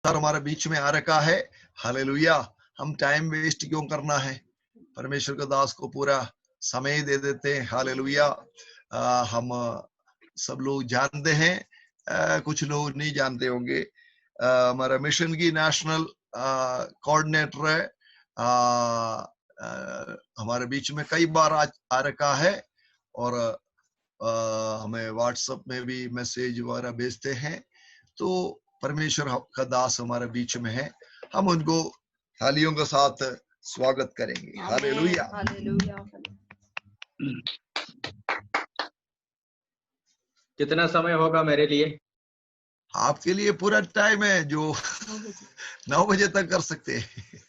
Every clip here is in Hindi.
सर हमारे बीच में आ रखा है। हालेलुया। हम टाइम वेस्ट क्यों करना है, परमेश्वर के दास को पूरा समय दे देते हैं। हालेलुया। हम सब लोग जानते हैं, कुछ लोग नहीं जानते होंगे। हमारा मिशन की नेशनल कोऑर्डिनेटर है, हमारे बीच में कई बार आ रखा है और हमें व्हाट्सएप में भी मैसेज वगैरह भेजते हैं। तो परमेश्वर का दास हमारे बीच में है, हम उनको तालियों के साथ स्वागत करेंगे। हालेलुया। कितना समय होगा मेरे लिए? आपके लिए पूरा टाइम है, जो 9 बजे तक कर सकते हैं।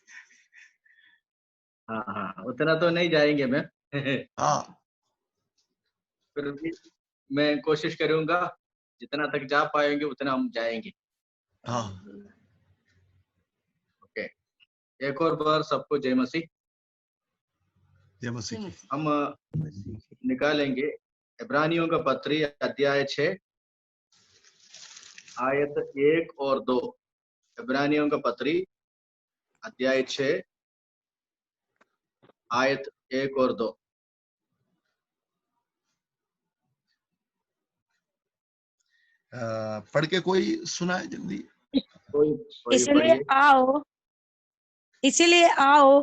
हाँ हाँ, उतना तो नहीं जाएंगे मैं। हाँ, फिर भी मैं कोशिश करूंगा, जितना तक जा पाएंगे उतना हम जाएंगे। हाँ। ओके, एक और बार सबको जय मसीह। जय मसीह। हम निकालेंगे इब्रानियों का पत्री अध्याय 6 आयत 1 और 2। इब्रानियों का पत्री अध्याय 6 आयत 1 और 2। पढ़ के कोई सुनाए जल्दी। कोई इसीलिए आओ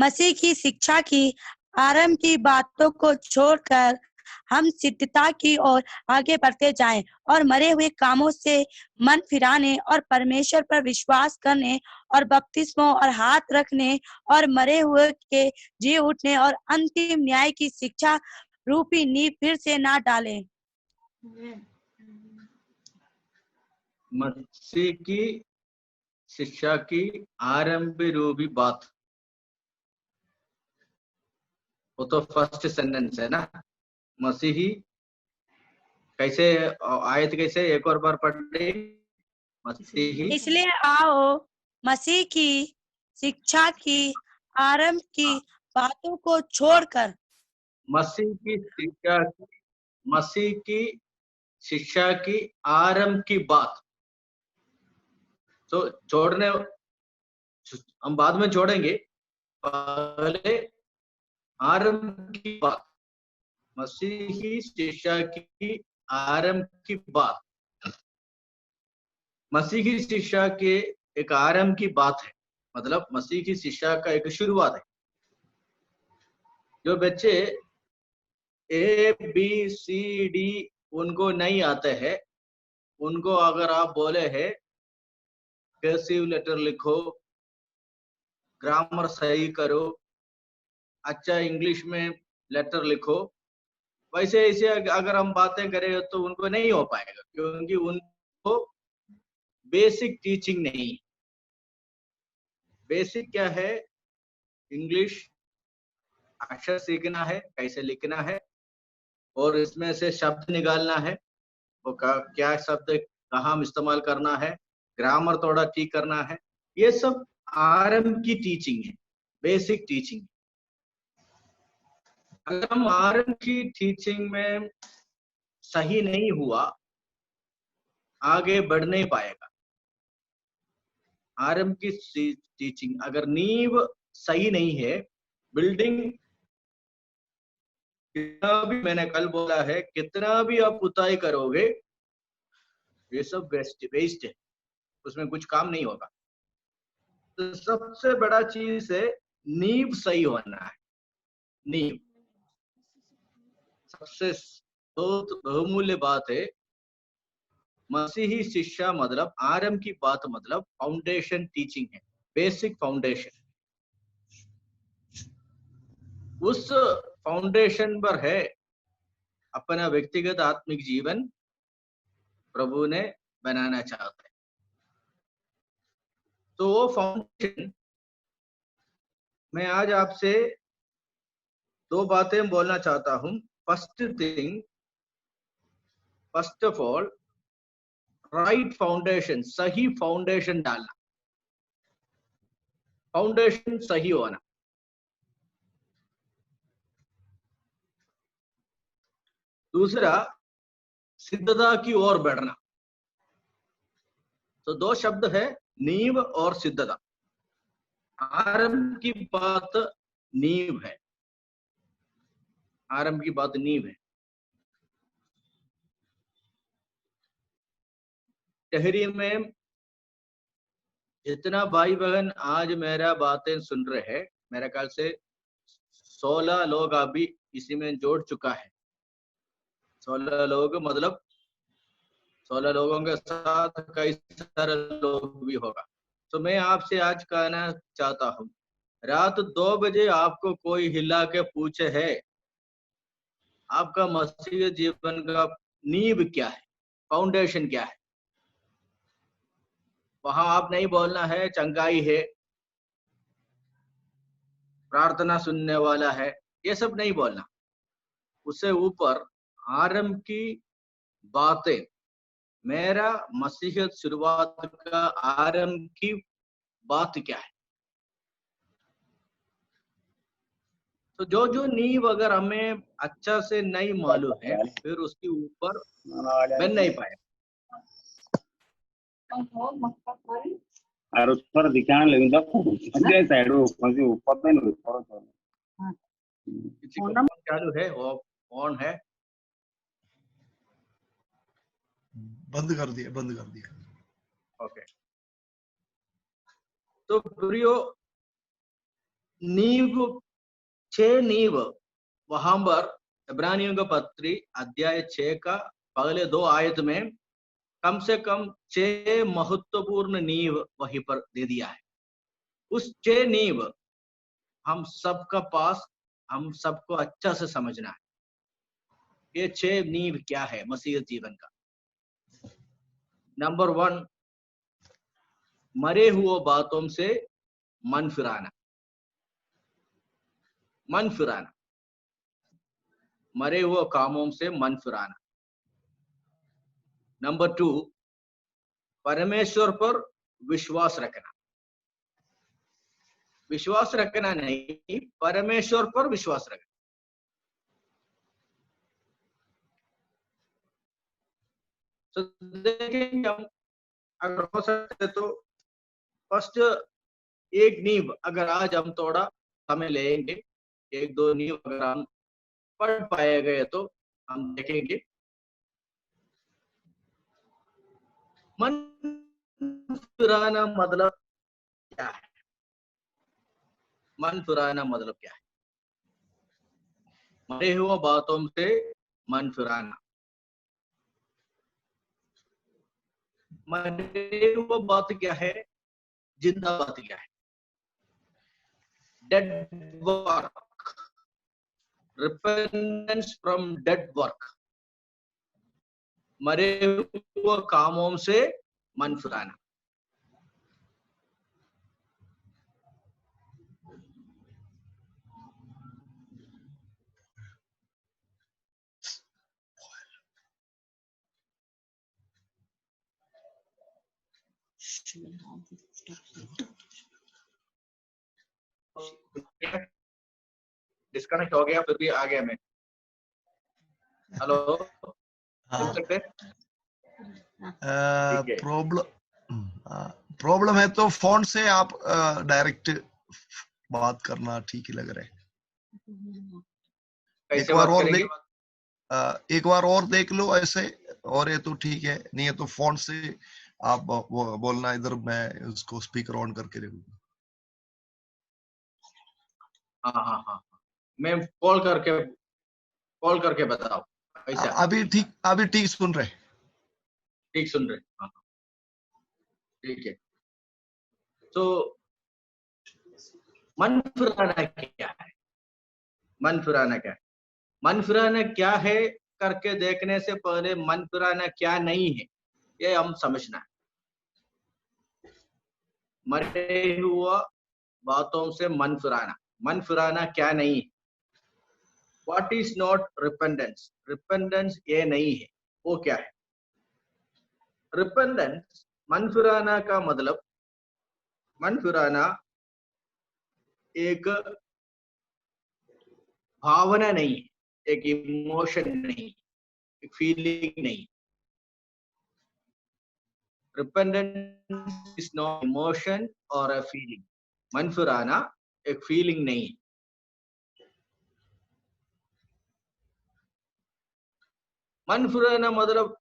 मसीह की शिक्षा की आरंभ की बातों को छोड़कर हम सिद्धता की ओर आगे बढ़ते जाएं और मरे हुए कामों से मन फिराने और परमेश्वर पर विश्वास करने और बपतिस्मों और हाथ रखने और मरे हुए के जी उठने और अंतिम न्याय की शिक्षा रूपी नींव फिर से ना डालें। मसीह की शिक्षा की आरंभ रूपी बात, वो तो फर्स्ट सेंटेंस है ना। मसीही कैसे आयत कैसे, एक और बार पढ़े। मसीही इसलिए आओ मसीह की शिक्षा की आरंभ की बातों को छोड़कर मसीह की शिक्षा की आरंभ की बात, तो जोड़ने हम बाद में जोड़ेंगे, पहले आरंभ की बात, मसीही शिक्षा की आरंभ की बात। मसीह की शिक्षा के एक आरंभ की बात है, मतलब मसीह की शिक्षा का एक शुरुआत है। जो बच्चे ए बी सी डी उनको नहीं आते हैं, उनको अगर आप बोले हैं कर्सिव लेटर लिखो, ग्रामर सही करो, अच्छा इंग्लिश में लेटर लिखो, वैसे ऐसे अगर हम बातें करें तो उनको नहीं हो पाएगा, क्योंकि उनको बेसिक टीचिंग नहीं। बेसिक क्या है? इंग्लिश अक्षर सीखना है, कैसे लिखना है, और इसमें से शब्द निकालना है, वो क्या शब्द कहाँ इस्तेमाल करना है, ग्रामर थोड़ा ठीक करना है। ये सब आरंभ की टीचिंग है, बेसिक टीचिंग। अगर हम आरंभ की टीचिंग में सही नहीं हुआ, आगे बढ़ नहीं पाएगा। आरंभ की टीचिंग अगर नींव सही नहीं है, बिल्डिंग कितना भी, मैंने कल बोला है, कितना भी आप पुताई करोगे ये सब वेस्ट है, उसमें कुछ काम नहीं होगा। तो सबसे बड़ा चीज है नींव सही होना है। नींव सबसे बहुत बहुमूल्य बात है। मसीही शिक्षा मतलब आरंभ की बात, मतलब फाउंडेशन टीचिंग है, बेसिक फाउंडेशन। उस फाउंडेशन पर है अपना व्यक्तिगत आत्मिक जीवन प्रभु ने बनाना चाहता है। तो वो फाउंडेशन मैं आज आपसे दो बातें बोलना चाहता हूं। First of all, right foundation, सही फाउंडेशन डालना, फाउंडेशन सही होना। दूसरा, सिद्धता की ओर बढ़ना। तो दो शब्द है, नींव और सिद्धता। आरंभ की बात नींव है, आरंभ की बात नींव है। टहरी में जितना भाई बहन आज मेरा बातें सुन रहे हैं, मेरे ख्याल से 16 लोग अभी इसी में जोड़ चुका है। 16 लोग मतलब 16 लोगों के साथ कई सारे लोग भी होगा। तो मैं आपसे आज कहना चाहता हूँ, रात 2 बजे आपको कोई हिला के पूछे है आपका मसीह जीवन का नींव क्या है, फाउंडेशन क्या है, वहां आप नहीं बोलना है चंगाई है, प्रार्थना सुनने वाला है, ये सब नहीं बोलना। उससे ऊपर आरंभ की बातें, मेरा मसीहत शुरुआत का आरंभ की बात क्या है। तो जो जो नींव अगर हमें अच्छा से नहीं मालूम है, फिर उसके ऊपर बन नहीं पाए। और उस पर ध्यान लगे तो साइड ऊपर पे नहीं किसी को फोन चालू है, वो ऑन है, बंद कर दिया, बंद कर दिया। ओके। तो प्रियो, नींव 6 नींव वहां पर इब्रानियों का पत्री अध्याय 6 का पहले 2 आयत में कम से कम 6 महत्वपूर्ण नींव वहीं पर दे दिया है। उस 6 नींव हम सबका पास, हम सबको अच्छा से समझना है। ये 6 नींव क्या है मसीह जीवन का। नंबर 1, मरे हुए बातों से मन फिराना। मन फिराना, मरे हुए कामों से मन फिराना। नंबर 2, परमेश्वर पर विश्वास रखना। विश्वास रखना नहीं, परमेश्वर पर विश्वास रखना। तो देखेंगे हम, अगर हो सकते तो फर्स्ट एक नींव अगर आज हम थोड़ा समय लेंगे, 1-2 नींव अगर हम पढ़ पाए गए तो हम देखेंगे मन फिराना मतलब क्या है। मन फिराना मतलब क्या है? मरे हुए बातों से मन फिराना। मरे हुए बात क्या है, जिंदा बात क्या है? Dead work, repentance from dead work. मरे हुए कामों से मन फिराना। डिस्कनेक्ट हो गया, फिर भी आ गया मैं। हेलो, सुन सकते हैं? ठीक है। प्रॉब्लम है तो फोन से आप डायरेक्ट बात करना ठीक ही लग रहा है। कैसे बात करेंगे? एक बार और देख लो ऐसे, और ये तो ठीक है, नहीं है तो फोन से आप बोलना, इधर मैं उसको स्पीकर ऑन करके रखूंगा। हाँ हाँ हाँ, मैं कॉल करके बताओ कैसा। अभी ठीक सुन रहे? ठीक सुन रहे? हाँ, ठीक है। तो मन फिराना क्या है? मन फिराना क्या है? मन फिराना क्या है करके देखने से पहले मन फिराना क्या नहीं है ये हम समझना है। मरे हुआ बातों से मन फिराना क्या नहीं है? What is not repentance? Repentance ये नहीं है, वो क्या है? Repentance, मन फिराना का मतलब, मन फिराना एक भावना नहीं है, एक इमोशन नहीं, एक फीलिंग नहीं। रिपेंटेंस इज नॉट इमोशन और अ फीलिंग। मन फिराना एक फीलिंग नहीं है। मन फिराना मतलब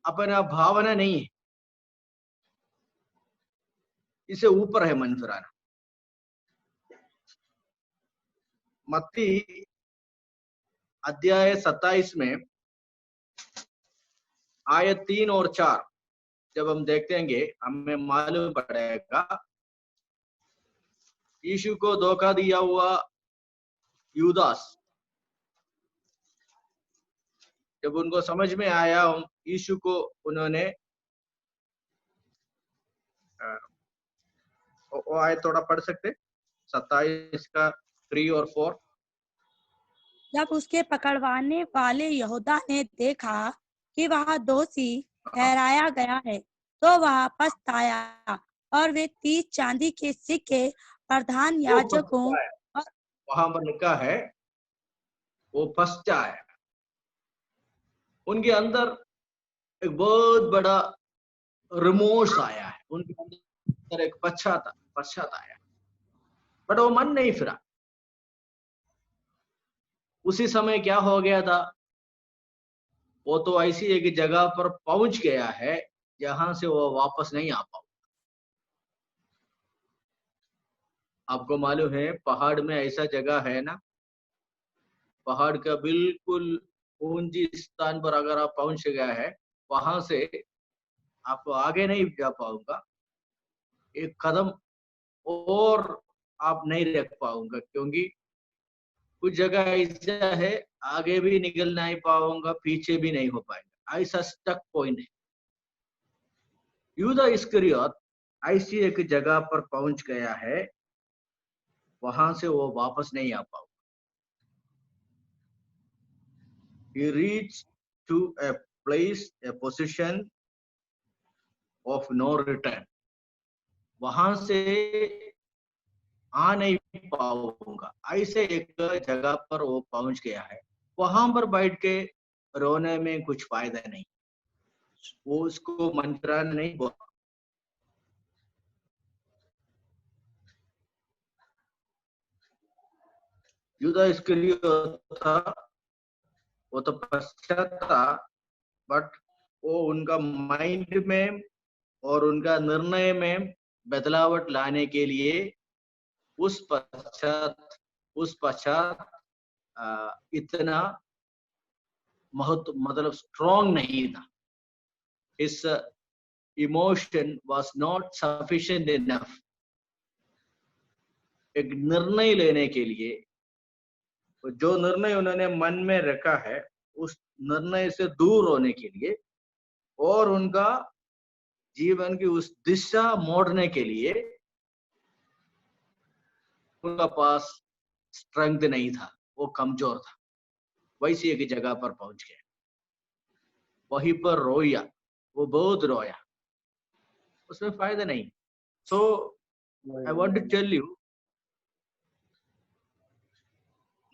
अपना भावना नहीं है, इससे ऊपर है मन फिराना। मत्ती अध्याय 27 में आयत 3 और 4 जब हम देखेंगे हमें मालूम पड़ेगा यीशु को धोखा दिया हुआ यूदास, जब उनको समझ में आया यीशु को उन्होंने वो आयत थोड़ा पढ़ सकते 27 का 3 और 4। जब उसके पकड़वाने वाले यहूदा ने देखा कि वह दोषी ठहराया गया है तो वह पछताया और वे 30 चांदी के सिक्के प्रधान याजकों वहां पर लिखा है वो पछताया। उनके अंदर एक बहुत बड़ा रिमोर्स आया है, उनके अंदर एक पश्चाताप आया, बट वो मन नहीं फिरा। उसी समय क्या हो गया था, वो तो ऐसी एक जगह पर पहुंच गया है जहां से वो वापस नहीं आ पाओ। आपको मालूम है पहाड़ में ऐसा जगह है ना, पहाड़ का बिल्कुल ऊंची स्थान पर अगर आप पहुंच गया है वहां से आप आगे नहीं जा पाऊंगा, एक कदम और आप नहीं रख पाऊंगा, क्योंकि कुछ जगह ऐसा है आगे भी निकल नहीं पाऊंगा पीछे भी नहीं हो पाएगा, ऐसा स्टक पॉइंट है। यूदा इस्करियोत ऐसी एक जगह पर पहुंच गया है, वहां से वो वापस नहीं आ पाऊंगा। He reached to a place, a position of no return. वहां से आ नहीं पाऊंगा, ऐसे एक जगह पर वो पहुंच गया है। वहां पर बैठ के रोने में कुछ फायदा नहीं, वो उसको मंत्रा नहीं बोला। यूदा इसके लिए था, वो तो पश्चात था, बट वो उनका माइंड में और उनका निर्णय में बदलावट लाने के लिए उस पश्चात इतना महत्व मतलब स्ट्रॉन्ग नहीं था। His emotion was not sufficient enough। एक निर्णय लेने के लिए जो निर्णय उन्होंने मन में रखा है उस निर्णय से दूर होने के लिए और उनका जीवन की उस दिशा मोड़ने के लिए उनका पास स्ट्रेंथ नहीं था, वो कमजोर था। वैसी एक जगह पर पहुंच गया, वहीं पर रोया, वो बहुत रोया, उसमें फायदा नहीं। So I want to tell you,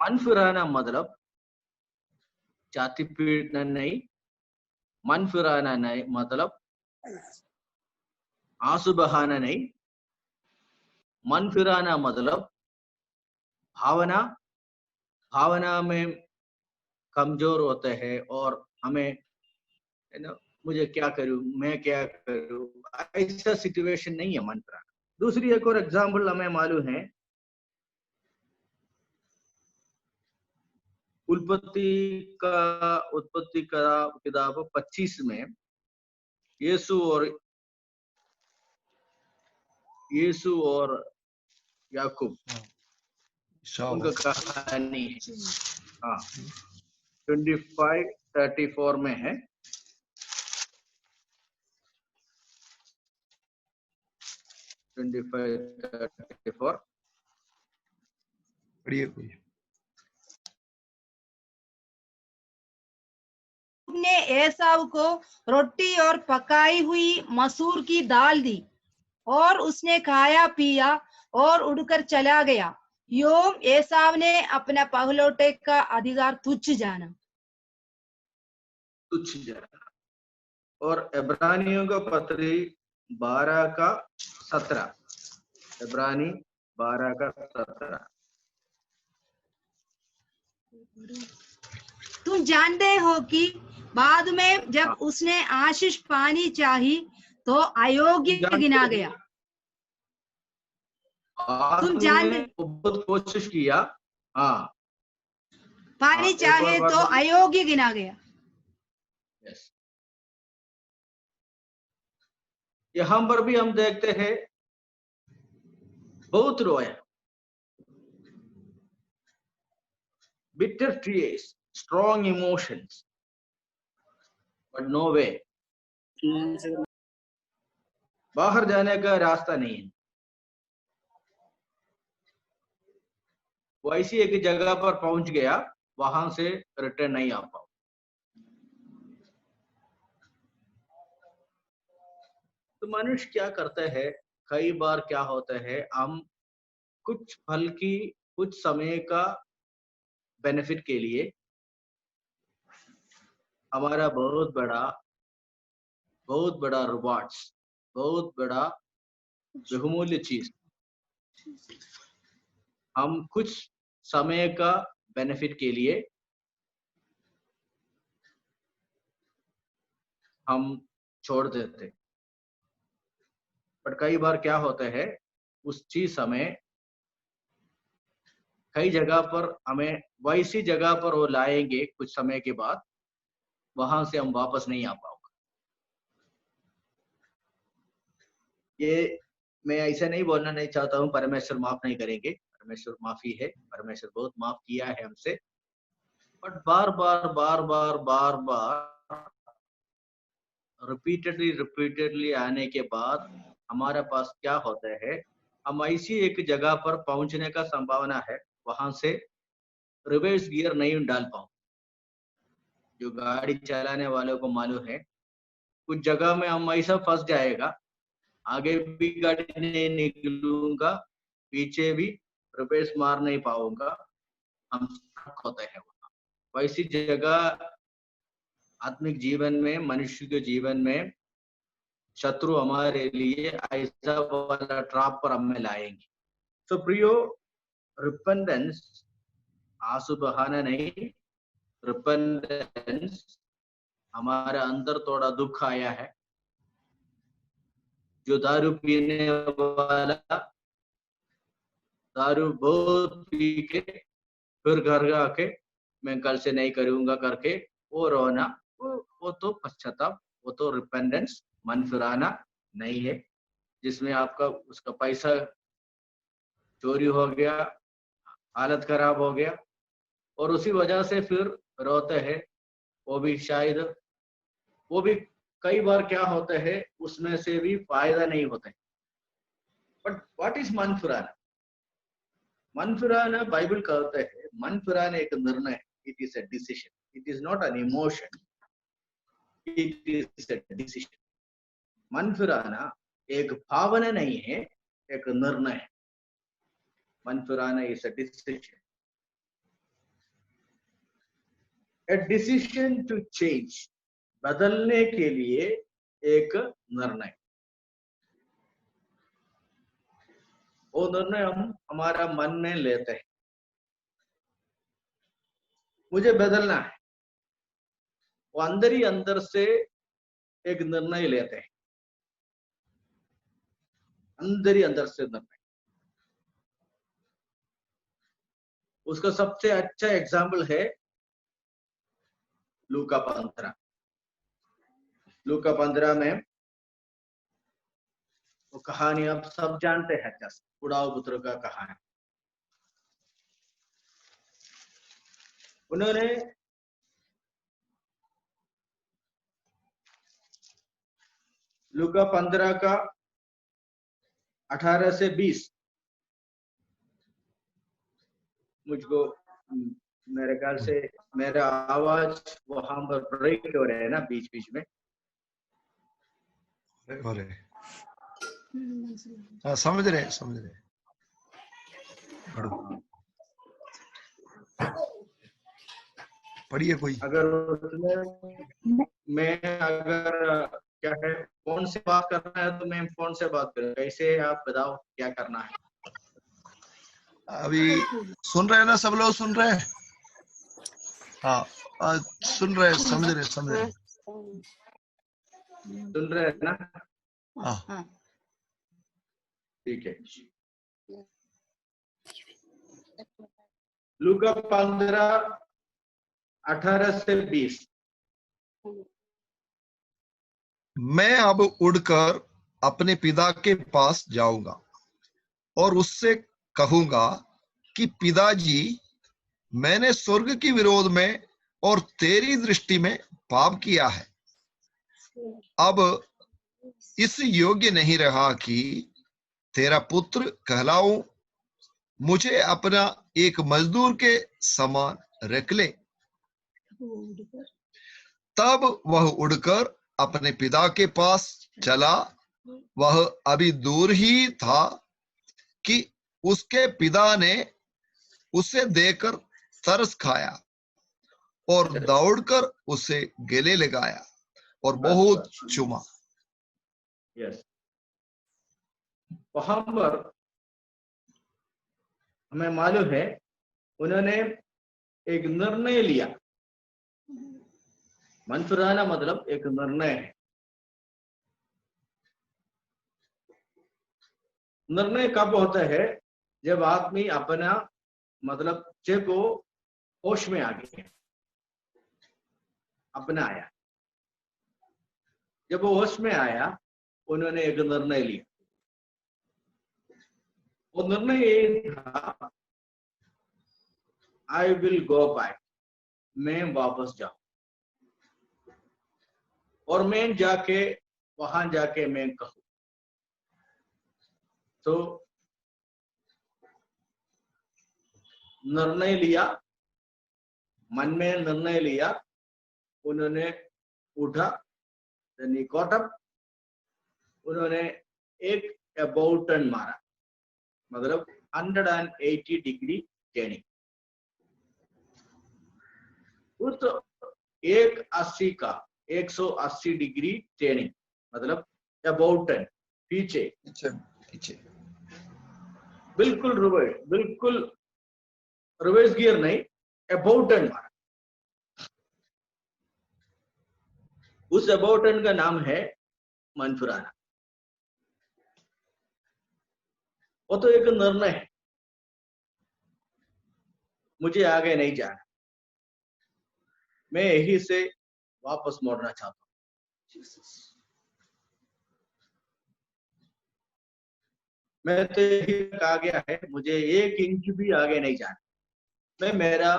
मन फिराना मतलब जाति पीड़न नहीं, मन फिराना नहीं मतलब आंसू बहाना नहीं, मन फिराना मतलब भावना में कमजोर होते हैं और हमें मुझे क्या करूं, मैं क्या करूं, ऐसा सिचुएशन नहीं है मन फिराना। दूसरी एक और एग्जाम्पल हमें मालूम है, उत्पत्ति का किताब 25 में यीशु और याकूब उनका कहानी है। हाँ 25:34 में है। पढ़िए कोई। ने एसाव को रोटी और पकाई हुई मसूर की दाल दी और उसने खाया पिया और उड़कर चला गया। योम एसाव ने अपना पहलौठे का अधिकार तुच्छ जाना। और इब्रानियों का पत्री 12 का 17, इब्रानी 12 का 17। तुम जानते हो कि बाद में जब उसने आशीष पानी चाही तो अयोग्य गिना गया। तुम जानते बहुत कोशिश किया, हाँ, पानी चाहे तो अयोग्य गिना गया। यहाँ पर भी हम देखते हैं बहुत रोया, bitter tears, strong emotions, but no way, बाहर जाने का रास्ता नहीं है। वो ऐसी एक जगह पर पहुंच गया, वहां से रिटर्न नहीं आ पाओ। तो मनुष्य क्या करता है, कई बार क्या होता है, हम कुछ फल की, कुछ समय का बेनिफिट के लिए हमारा बहुत बड़ा रिवार्ड्स, बहुत बड़ा बहुमूल्य चीज, हम कुछ समय का बेनिफिट के लिए हम छोड़ देते। पर कई बार क्या होता है, उस चीज हमें कई जगह पर, हमें वैसी जगह पर वो लाएंगे कुछ समय के बाद, वहां से हम वापस नहीं आ पाओगे। ये मैं ऐसा नहीं बोलना नहीं चाहता हूँ परमेश्वर माफ नहीं करेंगे, परमेश्वर माफी है, परमेश्वर बहुत माफ किया है हमसे। बट बार बार रिपीटेडली आने के बाद हमारे पास क्या होता है, हम ऐसी एक जगह पर पहुंचने का संभावना है, वहां से रिवर्स गियर नहीं डाल पाऊं। जो गाड़ी चलाने वालों को मालूम है, कुछ जगह में हम ऐसा फंस जाएगा, आगे भी गाड़ी नहीं निकलूंगा, पीछे भी रिवर्स मार नहीं पाऊंगा, हम स्टक होते हैं वहां। वैसी जगह आत्मिक जीवन में, मनुष्य के जीवन में शत्रु हमारे लिए ऐसा वाला ट्रैप पर हमें लाएंगे। तो प्रियो, रिपेंटेंस आंसू बहाना नहीं, रिपेंटेंस हमारे अंदर थोड़ा दुख आया है। जो दारू पीने वाला दारू बहुत पी के फिर घर आके मैं कल से नहीं करूंगा करके वो रोना, वो तो पश्चाताप, वो तो रिपेंडेंस, मन फिराना नहीं है, जिसमें आपका उसका पैसा चोरी हो गया, हालत खराब हो गया और उसी वजह से फिर रोते हैं। वो भी शायद, वो भी कई बार क्या होता है, उसमें से भी फायदा नहीं होता है। बट व्हाट इज मन फिराना? मन फिराना बाइबल कहता है, मन फिराना एक निर्णय है। It is a decision, it is not an emotion, it is a decision. मन फिराना एक भावना नहीं है, एक निर्णय है। मन फिराना is a decision, a decision to change, बदलने के लिए एक निर्णय। वो निर्णय हम हमारा मन में लेते हैं, मुझे बदलना है। वो अंदर ही अंदर से एक निर्णय लेते हैं, अंदर ही अंदर से निर्णय। उसका सबसे अच्छा एग्जाम्पल है लूका 15। लूका 15 में वो कहानी आप सब जानते हैं, बुढ़ाऊ पुत्र का कहानी। उन्होंने लूका 15 का 18 से 20, मुझको मेरे ख्याल से मेरा आवाज वहां पर ब्रेक हो रहा है ना बीच बीच में। समझ रहे पढ़िए कोई। अगर उसमें मैं अगर क्या है फोन से बात करना है तो मैं फोन से बात करूँ, कैसे आप बताओ क्या करना है? अभी सुन रहे हैं ना, सब लोग सुन रहे हैं? हाँ, सुन रहे हैं, समझ रहे सुन रहे हैं ना? हाँ। ठीक है। लूका 15:18 से 20। मैं अब उड़कर अपने पिता के पास जाऊंगा और उससे कहूंगा कि पिताजी, मैंने स्वर्ग के विरोध में और तेरी दृष्टि में पाप किया है, अब इस योग्य नहीं रहा कि तेरा पुत्र कहलाऊं, मुझे अपना एक मजदूर के समान रख ले। तब वह उड़कर अपने पिता के पास चला। वह अभी दूर ही था कि उसके पिता ने उसे देखकर तरस खाया और दौड़कर उसे गले लगाया और बहुत चूमा। यस, वहां पर हमें मालूम है उन्होंने एक निर्णय लिया। मंसूराना मतलब एक निर्णय है। निर्णय कब होता है? जब आदमी अपना मतलब जब वो होश में आ गया, अपना आया, जब वो होश में आया उन्होंने एक निर्णय लिया। वो निर्णय ये था, आई विल गो बैक, मैं वापस जाऊं और मैं जाके वहां जाके मैं कहूं। तो निर्णय लिया, मन में निर्णय लिया, उन्होंने उठा, उन्होंने एक अबाउट टर्न मारा, मतलब 180 डिग्री टर्निंग। उस 180 डिग्री टर्निंग मतलब अबाउट टर्न, पीछे पीछे बिल्कुल रिवर्स गियर नहीं, अबाउट टर्न मारा। उस अबाउट टर्न का नाम है मंसूराना। वो तो एक निर्णय है, मुझे आगे नहीं जाना, मैं यही से वापस मोड़ना चाहता हूँ। मैं तो यही आ गया है, मुझे 1 इंच भी आगे नहीं जाना, मैं मेरा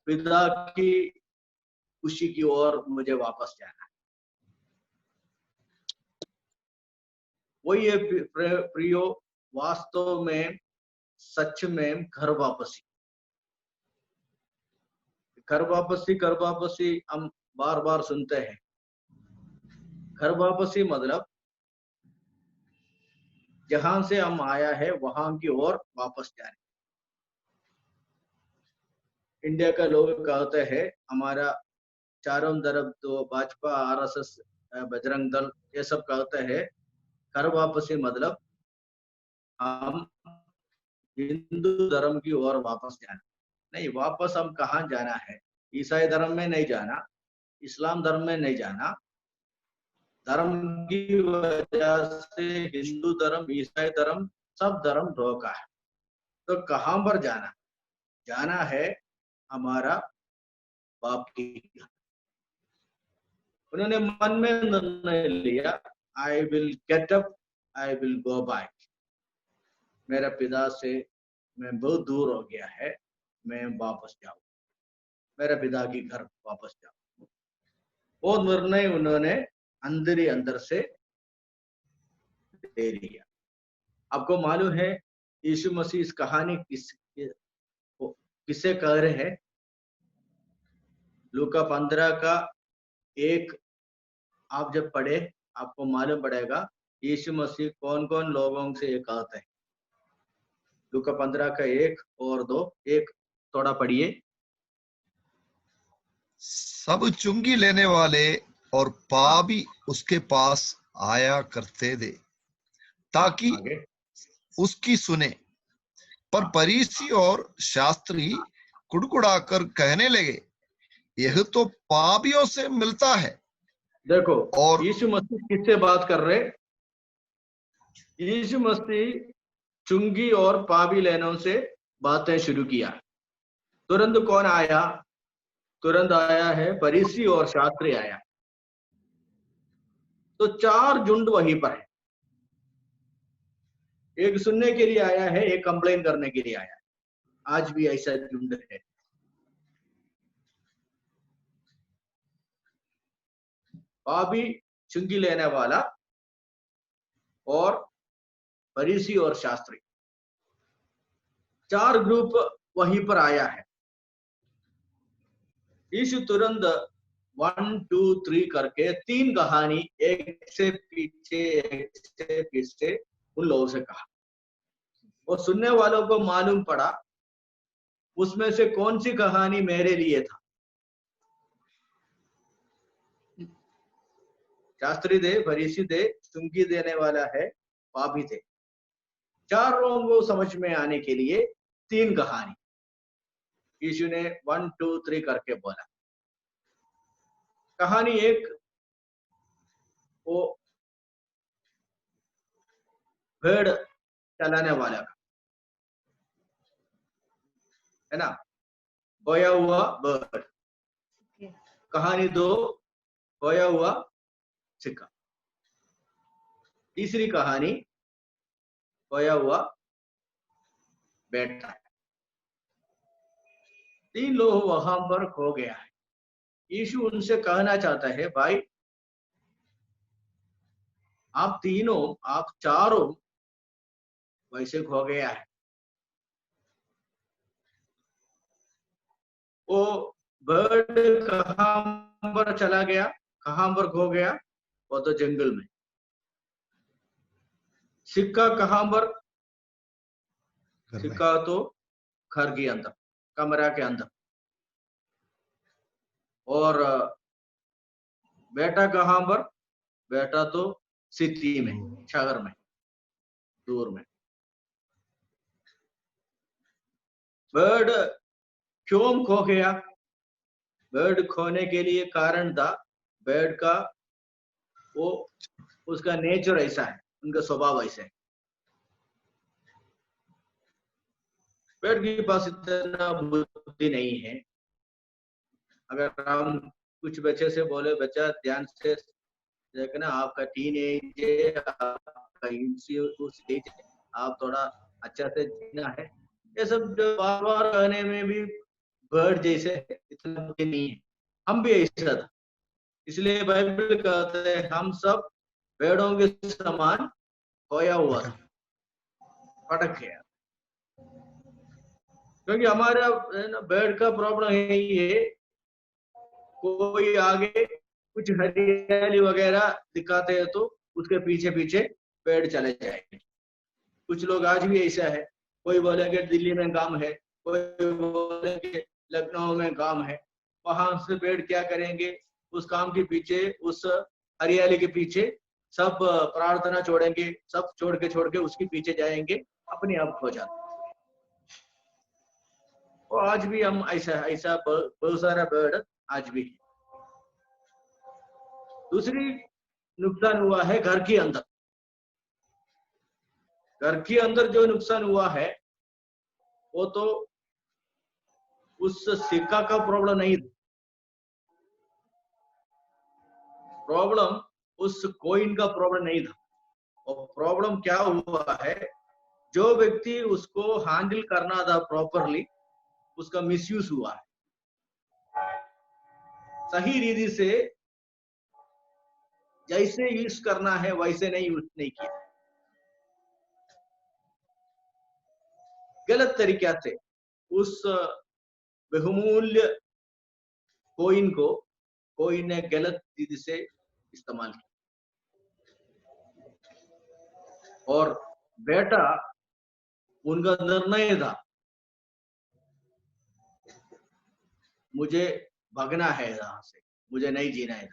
पिता की खुशी की ओर मुझे वापस जाना है। वही है प्रियो, वास्तव में सच में घर वापसी हम बार बार सुनते हैं। घर वापसी मतलब जहां से हम आया है वहां की ओर वापस जाने। इंडिया का लोग कहते हैं हमारा चारों तरफ तो भाजपा, आरएसएस, बजरंग दल ये सब कहते हैं घर वापसी मतलब हम हिंदू धर्म की ओर वापस जाना। नहीं, वापस हम कहाँ जाना है? ईसाई धर्म में नहीं जाना, इस्लाम धर्म में नहीं जाना। धर्म की वजह से हिंदू धर्म, ईसाई धर्म, सब धर्म धोखा है। तो कहां पर जाना? जाना है हमारा बाप की। उन्होंने मन में निर्णय लिया, I will get up, I will go back. मेरा पिता से मैं बहुत दूर हो गया है, मैं वापस जाऊं, मेरे पिता की घर वापस जाऊं। वो निर्णय उन्होंने अंदर ही अंदर से ले लिया। आपको मालूम है यीशु मसीह इस कहानी किससे कह रहे हैं? लूका 15 का 1 आप जब पढ़े आपको मालूम पड़ेगा यीशु मसीह कौन कौन लोगों से ये कहते हैं। लूका 15 का 1 और 2, 1 थोड़ा पढ़िए। सब चुंगी लेने वाले और पापी उसके पास आया करते थे ताकि आगे उसकी सुने। पर फरीसी और शास्त्री कुड़कुड़ाकर कहने लगे, यह तो पापियों से मिलता है। देखो, और यीशु मसीह किससे बात कर रहे? यीशु मसीह चुंगी और पापी लेनों से बातें शुरू किया। तुरंत कौन आया? तुरंत आया है फरीसी और शास्त्री आया। तो 4 झुंड वहीं पर है। एक सुनने के लिए आया है, एक कंप्लेन करने के लिए आया है। आज भी ऐसा झुंड है। पापी, चुंगी लेने वाला और फरीसी और शास्त्री, 4 ग्रुप वहीं पर आया है। यीशु तुरंत 1 2 3 करके 3 कहानी एक से पीछे उन लोगों से कहा, और सुनने वालों को मालूम पड़ा उसमें से कौन सी कहानी मेरे लिए था। शास्त्री थे, फरीसी थे, चुंगी देने वाला है, पापी थे। चारों को समझ में आने के लिए 3 कहानी यीशु ने 1 2 3 करके बोला। कहानी 1, वो भेड़ चलाने वाला का है ना, खोया हुआ भेड़। कहानी 2, खोया हुआ सिक्का। तीसरी कहानी, खोया हुआ बेटा। 3 लोग वहां पर खो गया है। यीशु उनसे कहना चाहता है, भाई आप तीनों, आप चारों वैसे खो गया है। वो बर्ड कहां पर चला गया, कहां पर खो गया? वो तो जंगल में। सिक्का कहां पर? सिक्का तो घर के अंदर, कमरा के अंदर। और बेटा कहां पर? बेटा तो सिटी में, शहर में, दूर में। बर्ड क्यों खो गया? बर्ड खोने के लिए कारण था, बर्ड का वो उसका नेचर ऐसा है, उनका स्वभाव ऐसा है। बर्ड के पास इतना बुद्धि नहीं है। अगर हम कुछ बच्चे से बोले, बच्चा ध्यान से देखना, आपका टीनेज है, आपका उस एज है, आप थोड़ा अच्छा से जीना है, ये सब बार बार कहने में भी बर्ड जैसे इतना बुद्धि नहीं है। हम भी ऐसा था। इसलिए बाइबल कहते हैं हम सब पेड़ों के समान खोया हुआ था, भटक गया। क्योंकि हमारा बेड का प्रॉब्लम है, कोई आगे कुछ हरियाली वगैरह दिखाते हैं तो उसके पीछे पीछे पेड़ चले जाएंगे। कुछ लोग आज भी ऐसा है, कोई बोलेंगे दिल्ली में काम है, कोई बोलेंगे लखनऊ में काम है, वहां से पेड़ क्या करेंगे? उस काम के पीछे, उस हरियाली के पीछे सब प्रार्थना छोड़ेंगे, सब छोड़ के उसके पीछे जाएंगे, अपने आप खो जाते। और आज भी हम ऐसा बहुत सारा पेड़ आज भी है। दूसरी नुकसान हुआ है घर के अंदर। घर के अंदर जो नुकसान हुआ है वो तो उस सिक्का का प्रॉब्लम नहीं था, प्रॉब्लम उस कॉइन का प्रॉब्लम नहीं था। और प्रॉब्लम क्या हुआ है, जो व्यक्ति उसको हैंडल करना था प्रॉपरली, उसका मिसयूज हुआ है। सही रीति से जैसे यूज करना है वैसे नहीं यूज नहीं किया, गलत तरीका से उस बहुमूल्य कोइन ने गलत रीति से इस्तेमाल किया। और बेटा उनका निर्णय था, मुझे भागना है यहाँ से, मुझे नहीं जीना है।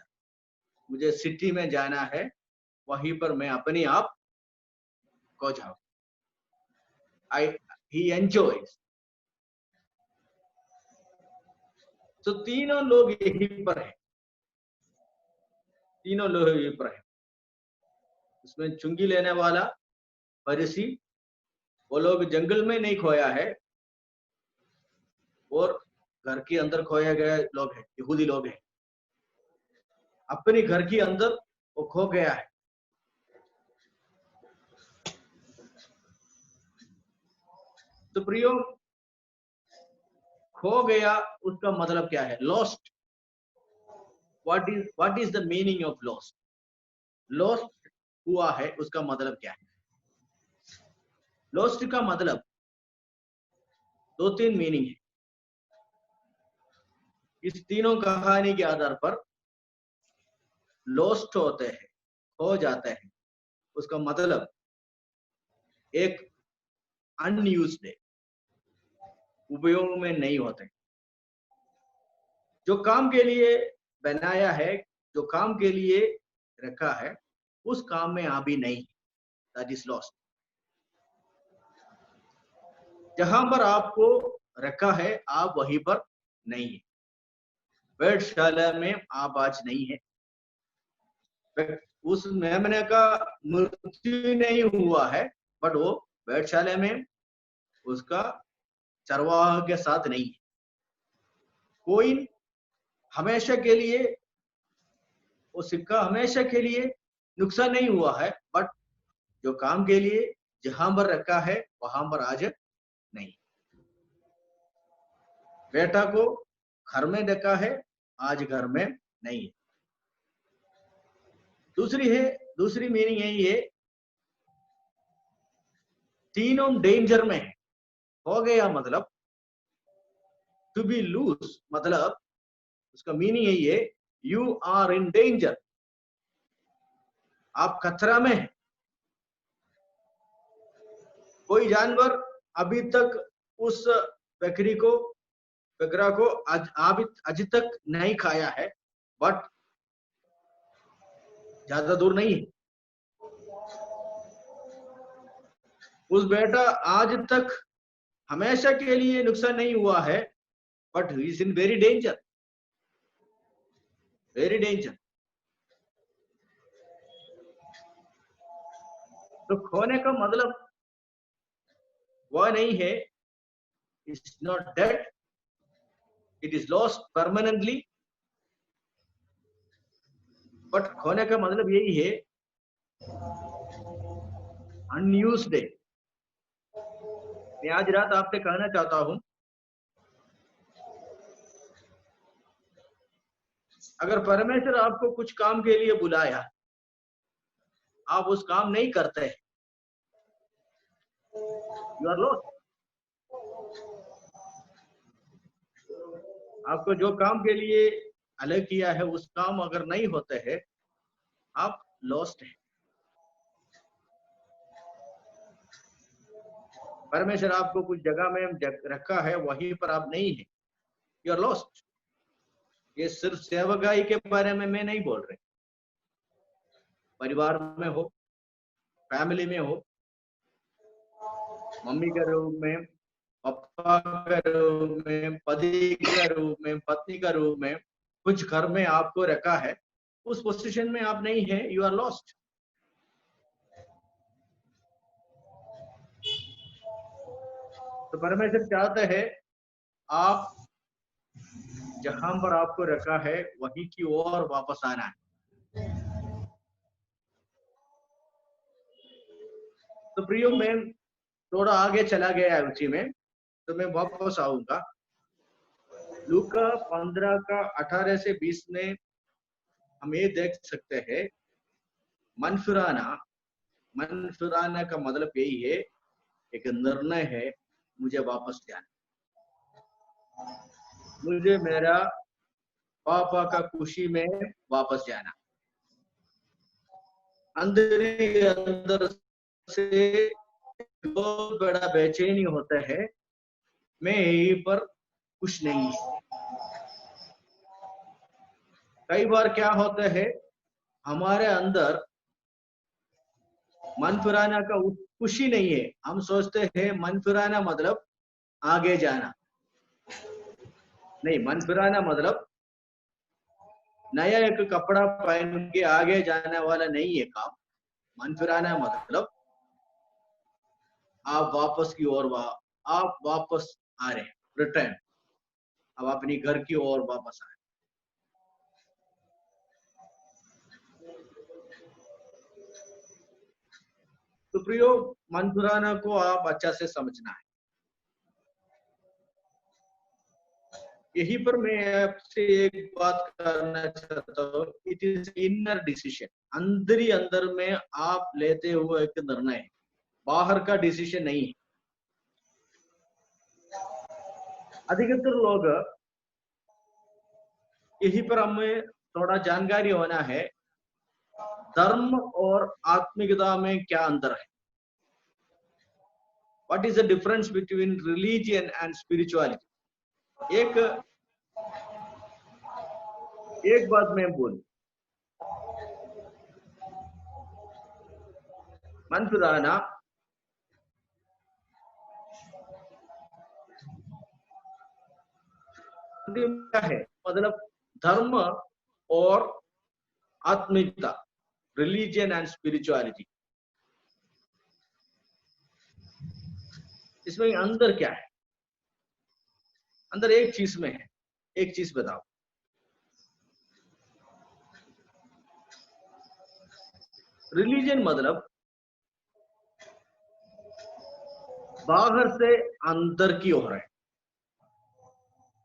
मुझे सिटी में जाना है, वहीं पर मैं अपने आप खो जाऊं। ही एंजॉयज। तो तीनों लोग यहीं पर है, तीनों लोग यहीं पर है। उसमें चुंगी लेने वाला फरीसी, वो लोग जंगल में नहीं खोया है, और घर के अंदर खोया गया लोग हैं, यहूदी लोग हैं। अपने घर के अंदर वो खो गया है। तो प्रियो, खो गया उसका मतलब क्या है? Lost. What is the meaning of lost? Lost हुआ है, उसका मतलब क्या है? लॉस्ट का मतलब 2-3 मीनिंग है। इस तीनों कहानी के आधार पर लॉस्ट होते हैं, खो जाते हैं, उसका मतलब एक अनयूज्ड है, उपयोग में नहीं होते। जो काम के लिए बनाया है, जो काम के लिए रखा है, उस काम में अभी नहीं, दैट इज लॉस्ट। जहां पर आपको रखा है, आप वहीं पर नहीं है। वेधशाला में आप आज नहीं है। उस मेमने का मृत्यु नहीं हुआ है, बट वो वेधशाला में उसका चरवाह के साथ नहीं है। कोई हमेशा के लिए, वो सिक्का हमेशा के लिए नुकसान नहीं हुआ है, बट जो काम के लिए जहां पर रखा है वहां पर आज नहीं। बेटा को घर में रखा है, आज घर में नहीं है। दूसरी मीनिंग यही है, तीनों डेंजर में है। हो गया मतलब टू बी लूज, मतलब उसका मीनिंग यही है, यू आर इन डेंजर, आप खतरा में है। कोई जानवर अभी तक उस बकरा को आज तक नहीं खाया है, बट ज्यादा दूर नहीं है। उस बेटा आज तक हमेशा के लिए नुकसान नहीं हुआ है, but he is in very danger, very danger. तो खोने का मतलब वह नहीं है, it's not dead, it is lost permanently. But खोने का मतलब यही है, अनयूज्ड है। मैं आज रात आपसे कहना चाहता हूं, अगर परमेश्वर आपको कुछ काम के लिए बुलाया, आप उस काम नहीं करते, यू आर लॉस्ट। आपको जो काम के लिए अलग किया है, उस काम अगर नहीं होते हैं, आप लॉस्ट है। परमेश्वर आपको कुछ जगह में रखा है, वहीं पर आप नहीं है, यू आर लॉस्ट। ये सिर्फ सेवकाई के बारे में मैं नहीं बोल रही, परिवार में हो, फैमिली में हो, मम्मी के रूप में, पापा के रूप में, पति के रूप में, पत्नी का रूप में, कुछ घर में आपको रखा है, उस पोजीशन में आप नहीं है, यू आर लॉस्ट। तो परमेश्वर चाहता है आप जहां पर आपको रखा है वहीं की ओर वापस आना है। तो प्रियो, मैं थोड़ा आगे चला गया रुचि में, तो मैं वापस आऊंगा। लूका 15 का 18 से 20 में हम ये देख सकते हैं, मन फिराना का मतलब यही है, एक निर्णय है, मुझे वापस जाना, मुझे मेरा पापा का खुशी में वापस जाना। अंदर से बहुत बड़ा बेचैनी होता है, मैं यहीं पर खुश नहीं। कई बार क्या होता है, हमारे अंदर मन फिराना का खुशी नहीं है। हम सोचते हैं मन फिराना मतलब आगे जाना। नहीं, मन फिराना मतलब नया एक कपड़ा पहन के आगे जाने वाला नहीं है काम। मन फिराना मतलब आप वापस की ओर आप वापस आ रहे हैं, रिटर्न, अब अपनी घर की ओर वापस आए। तो प्रियो, मन फिराना को आप अच्छा से समझना है। यही पर मैं आपसे एक बात करना चाहता हूँ, इट इज इनर डिसीजन। अंदर ही अंदर में आप लेते हुए एक निर्णय है, बाहर का डिसीजन नहीं है। अधिकतर लोग, यही पर हमें थोड़ा जानकारी होना है, धर्म और आत्मिकता में क्या अंतर है। What is the difference between religion and spirituality. एक बात मैं बोलूं, मन फिराना क्या है, मतलब धर्म और आत्मिकता, रिलीजियन एंड स्पिरिचुअलिटी, इसमें अंदर क्या है? अंदर एक चीज में है। एक चीज बताओ, रिलीजन मतलब बाहर से अंदर की ओर है,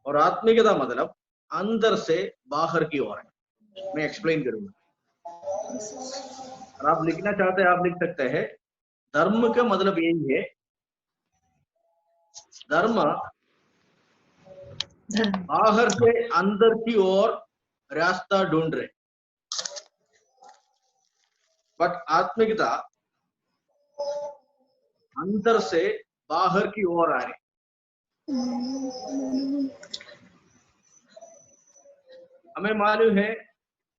और आत्मिकता मतलब अंदर से बाहर की ओर है। मैं एक्सप्लेन करूंगा। और आप लिखना चाहते हैं आप लिख सकते हैं। धर्म का मतलब यही है, धर्म बाहर से अंदर की ओर रास्ता ढूंढ रहे, बट आत्मिकता अंदर से बाहर की ओर आ रहे। हमें मालूम है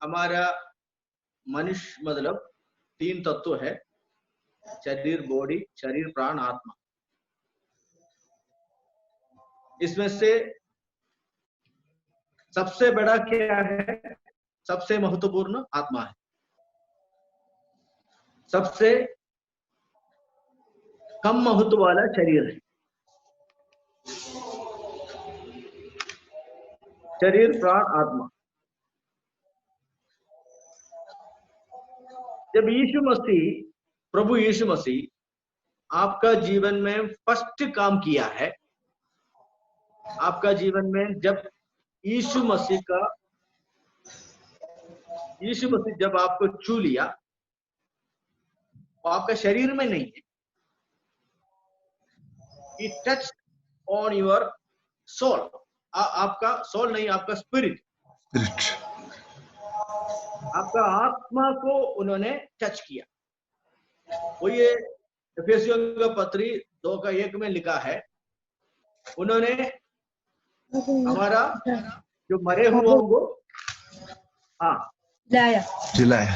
हमारा मनुष्य मतलब 3 तत्व है, शरीर, बॉडी, शरीर, प्राण, आत्मा। इसमें से सबसे बड़ा क्या है? सबसे महत्वपूर्ण आत्मा है। सबसे कम महत्व वाला शरीर है। शरीर, प्राण, आत्मा। जब यीशु मसीह, प्रभु यीशु मसीह आपका जीवन में फर्स्ट काम किया है, आपका जीवन में जब यीशु मसीह जब आपको छू लिया, वो आपका शरीर में नहीं है, it touch on your soul. आपका सोल नहीं, आपका स्पिरिट, आपका आत्मा को उन्होंने टच किया। वो ये एफेसियों का पत्री 2:1 में लिखा है, उन्होंने हमारा जो मरे हुआ को जिलाया,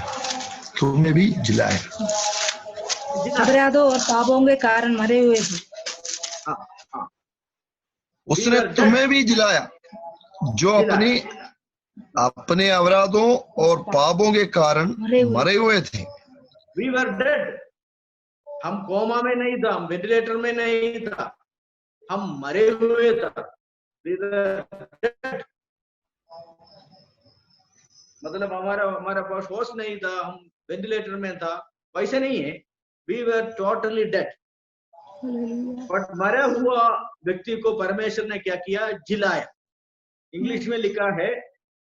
तुमने भी जिलाया। अपराधों और पापों के कारण मरे हुए थे। उसने तुम्हें भी जिलाया जो अपने अपराधों और पापों के कारण मरे हुए थे। We were dead। हम कोमा में नहीं था, हम वेंटिलेटर में नहीं था, हम मरे हुए था। We were dead। मतलब हमारा पास होश नहीं था, हम वेंटिलेटर में था, वैसे नहीं है। We were totally dead। But मरा हुआ व्यक्ति को परमेश्वर ने क्या किया? जिलाया। इंग्लिश में लिखा है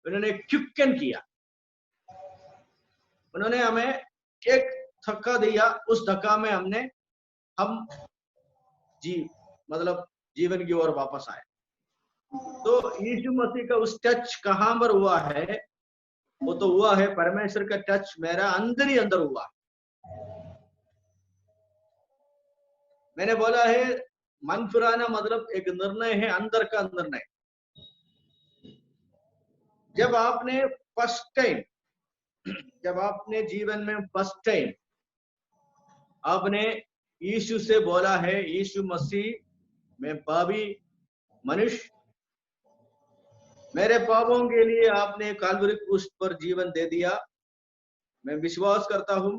उन्होंने क्विकन किया। उन्होंने हमें एक धक्का दिया, उस धक्का में हम मतलब जीवन की ओर वापस आए। तो यीशु मसीह का उस टच कहां पर हुआ है? वो तो हुआ है, परमेश्वर का टच मेरा अंदर ही अंदर हुआ। मैंने बोला है मन फिराना मतलब एक निर्णय है, अंदर का निर्णय। जब आपने फर्स्ट टाइम जब आपने जीवन में फर्स्ट टाइम आपने यीशु से बोला है, यीशु मसीह मैं पापी मनुष्य, मेरे पापों के लिए आपने काल्वरी क्रूस पर जीवन दे दिया, मैं विश्वास करता हूं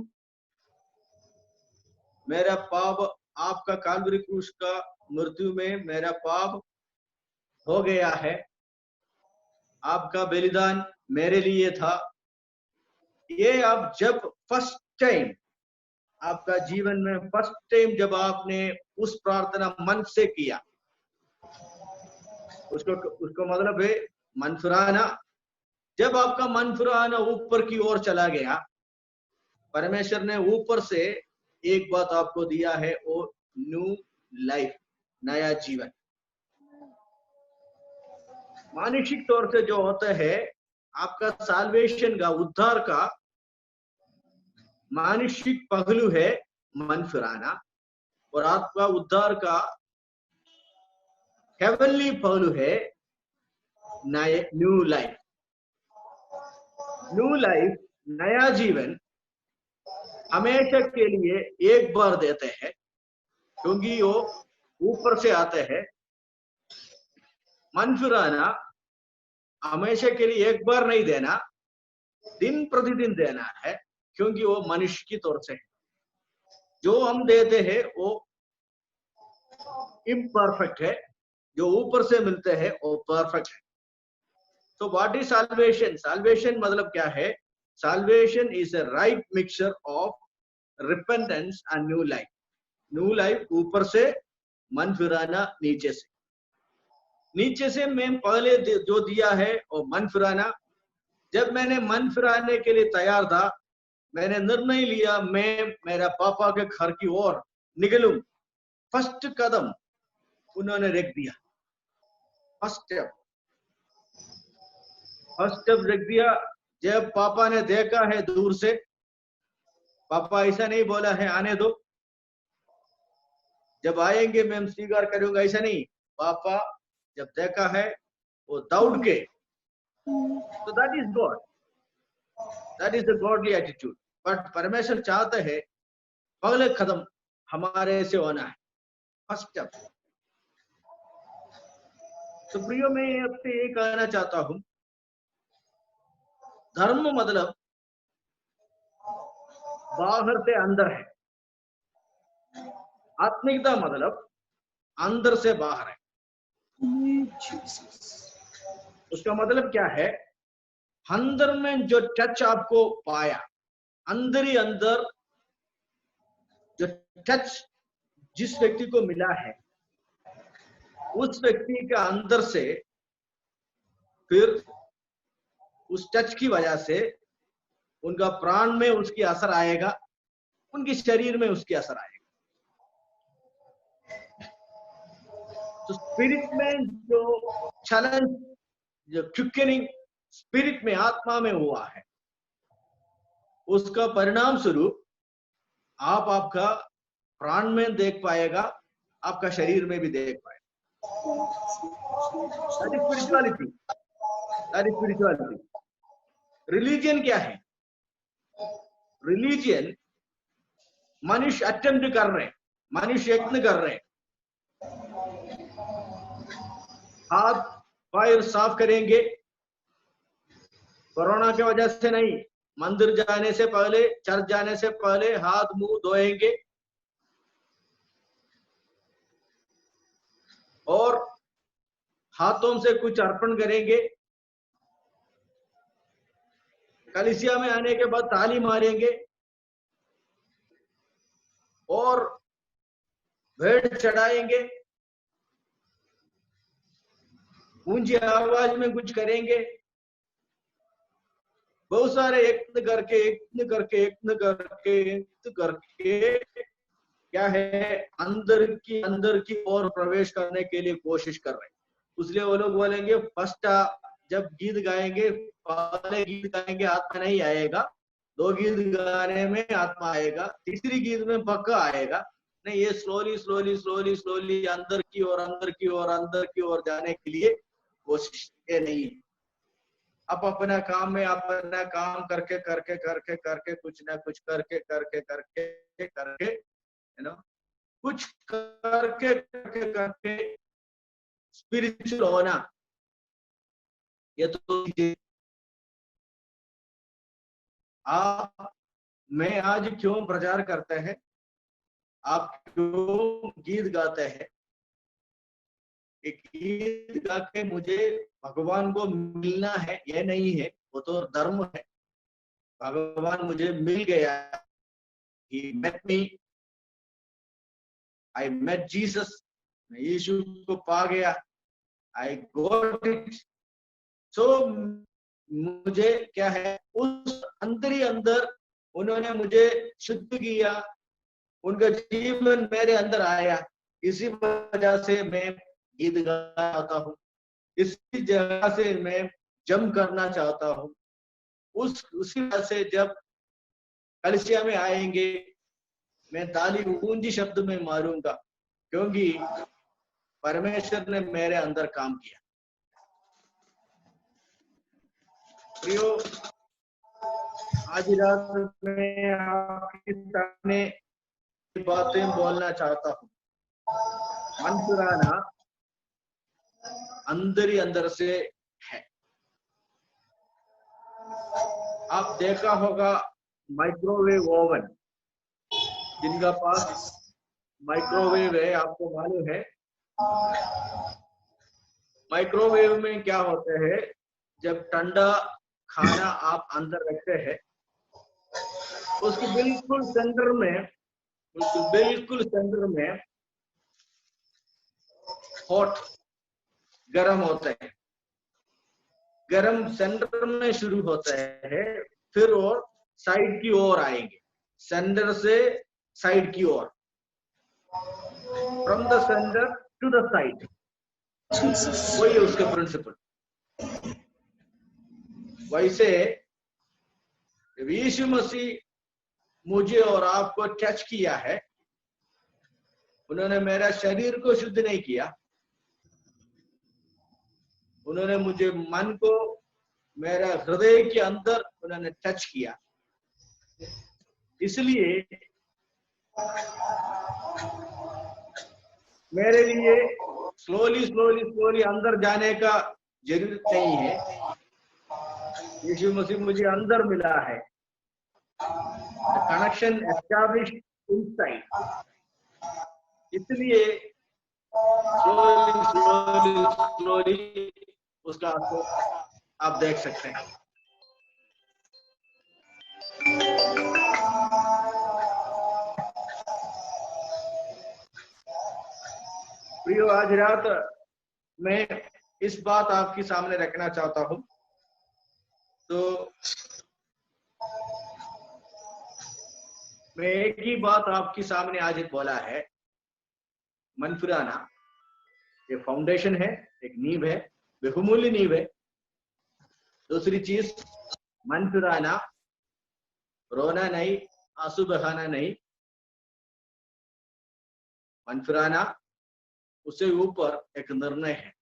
मेरा पाप आपका काल्वरी क्रूस का मृत्यु में मेरा पाप हो गया है, आपका बलिदान मेरे लिए था। ये आप जब फर्स्ट टाइम आपका जीवन में फर्स्ट टाइम जब आपने उस प्रार्थना मन से किया, उसको मतलब है मन फिराना। जब आपका मन फिराना ऊपर की ओर चला गया, परमेश्वर ने ऊपर से एक बात आपको दिया है, वो न्यू लाइफ, नया जीवन। मानसिक तौर से जो होता है आपका साल्वेशन का, उद्धार का मानसिक पहलू है मन फिराना, और आपका उद्धार का हेवनली पहलू है न्यू लाइफ। न्यू लाइफ, नया जीवन हमेशा के लिए एक बार देते हैं, क्योंकि वो ऊपर से आते हैं। मन फिराना हमेशा के लिए एक बार नहीं देना, दिन प्रतिदिन देना है, क्योंकि वो मनुष्य की तौर से है। जो हम देते हैं वो इम्परफेक्ट है, जो ऊपर से मिलते हैं वो परफेक्ट है। तो व्हाट इज साल्वेशन? साल्वेशन मतलब क्या है? Salvation is a right mixture of repentance and new life. New life ऊपर से, मन फिराना नीचे से। नीचे से मैं पहले जो दिया है वो मन फिराना। जब मैंने मन फिराने के लिए तैयार था, मैंने निर्णय लिया मैं मेरा पापा के घर की ओर निकलूं। फर्स्ट कदम उन्होंने रख दिया, फर्स्ट स्टेप रख दिया। जब पापा ने देखा है दूर से, पापा ऐसा नहीं बोला है आने दो, जब आएंगे मैं स्वीकार करूंगा, ऐसा नहीं। पापा जब देखा है वो दौड़ के, तो that is God, that is the godly attitude. But परमेश्वर चाहते हैं पहले कदम हमारे से होना है, फर्स्ट स्टेप। तो प्रियो, मैं आपसे ये कहना चाहता हूं, धर्म मतलब बाहर से अंदर है, आत्मिकता मतलब अंदर से बाहर है। उसका मतलब क्या है? अंदर में जो टच आपको पाया, अंदर ही अंदर जो टच जिस व्यक्ति को मिला है, उस व्यक्ति का अंदर से फिर उस टच की वजह से उनका प्राण में उसकी असर आएगा, उनके शरीर में उसकी असर आएगा। तो स्पिरिट में जो चैलेंज, जो क्विकनिंग स्पिरिट में, आत्मा में हुआ है, उसका परिणाम स्वरूप आप आपका प्राण में देख पाएगा, आपका शरीर में भी देख पाएगा। That is spirituality, that is spirituality. Religion क्या है? रिलीजन मनुष्य अटेम्प्ट कर रहे हैं, मनुष्य यत्न कर रहे हैं। हाथ पैर साफ करेंगे, कोरोना की वजह से नहीं, मंदिर जाने से पहले, चर्च जाने से पहले हाथ मुंह धोएंगे, और हाथों से कुछ अर्पण करेंगे। कलीसिया में आने के बाद ताली मारेंगे और भेंट चढ़ाएंगे, ऊंची आवाज में कुछ करेंगे। बहुत सारे यत्न करके क्या है, अंदर की ओर प्रवेश करने के लिए कोशिश कर रहे हैं। इसलिए वो लोग बोलेंगे फर्स्ट जब गीत गाएंगे, पहले गीत गाएंगे आत्मा नहीं आएगा, 2 गीत गाने में आत्मा आएगा, तीसरी गीत में पक्का आएगा नहीं। ये स्लोली अंदर की ओर जाने के लिए कोशिश नहीं है। आप अपना काम में अपना काम करके करके करके करके कुछ ना कुछ करके करके करके करके कुछ करके करके करके स्पिरिचुअल होना, ये तो आप मैं आज क्यों प्रचार करते हैं, आप क्यों गीत गाते हैं? एक गीत गा के मुझे भगवान को मिलना है ये नहीं है, वो तो धर्म है। भगवान मुझे मिल गया, He met me, I met Jesus, मैं यीशु को पा गया, I got it। So मुझे क्या है, उस अंदर ही अंदर उन्होंने मुझे शुद्ध किया, उनका जीवन मेरे अंदर आया। इसी वजह से मैं गीत गाता हूँ, इसी जगह से मैं जम करना चाहता हूँ। उसी वजह से जब कलिसिया में आएंगे मैं ताली ऊंची शब्द में मारूंगा, क्योंकि परमेश्वर ने मेरे अंदर काम किया। प्रियो, आज रात में आपके सामने बातें बोलना चाहता हूँ। मन पुराना अंदर ही अंदर से है। आप देखा होगा माइक्रोवेव ओवन, जिनका पास माइक्रोवेव है आपको मालूम है। माइक्रोवेव में क्या होता है, जब ठंडा खाना आप अंदर रखते हैं, उसके बिल्कुल सेंटर में हॉट गरम होता है। गरम सेंटर में शुरू होता है, फिर और साइड की ओर आएंगे, सेंटर से साइड की ओर, from the centre to the side. वही है उसका प्रिंसिपल। वैसे यीशु मसीह मुझे और आपको टच किया है, उन्होंने मेरा शरीर को शुद्ध नहीं किया, उन्होंने मुझे मन को, मेरा हृदय के अंदर उन्होंने टच किया। इसलिए मेरे लिए स्लोली अंदर जाने का जरूरत नहीं है। यीशु मसीह मुझे अंदर मिला है, कनेक्शन एस्टैब्लिश्ड इनसाइड। इसलिए स्लोली उसका आपको आप देख सकते हैं। प्रियो, आज रात मैं इस बात आपके सामने रखना चाहता हूं। तो मैं एक ही बात आपके सामने आज बोला है, मन फिराना ये फाउंडेशन है, एक नींव है, बहुमूल्य नींव है। दूसरी चीज, मन फिराना, रोना नहीं, आंसू बहाना नहीं, मन फिराना उससे ऊपर एक निर्णय है।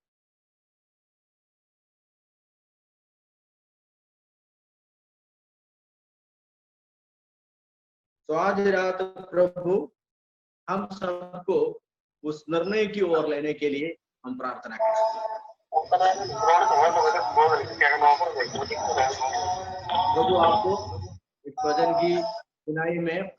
तो आज रात प्रभु हम सबको उस निर्णय की ओर लेने के लिए हम प्रार्थना करें। प्रभु आपको इस भजन की सुनाई में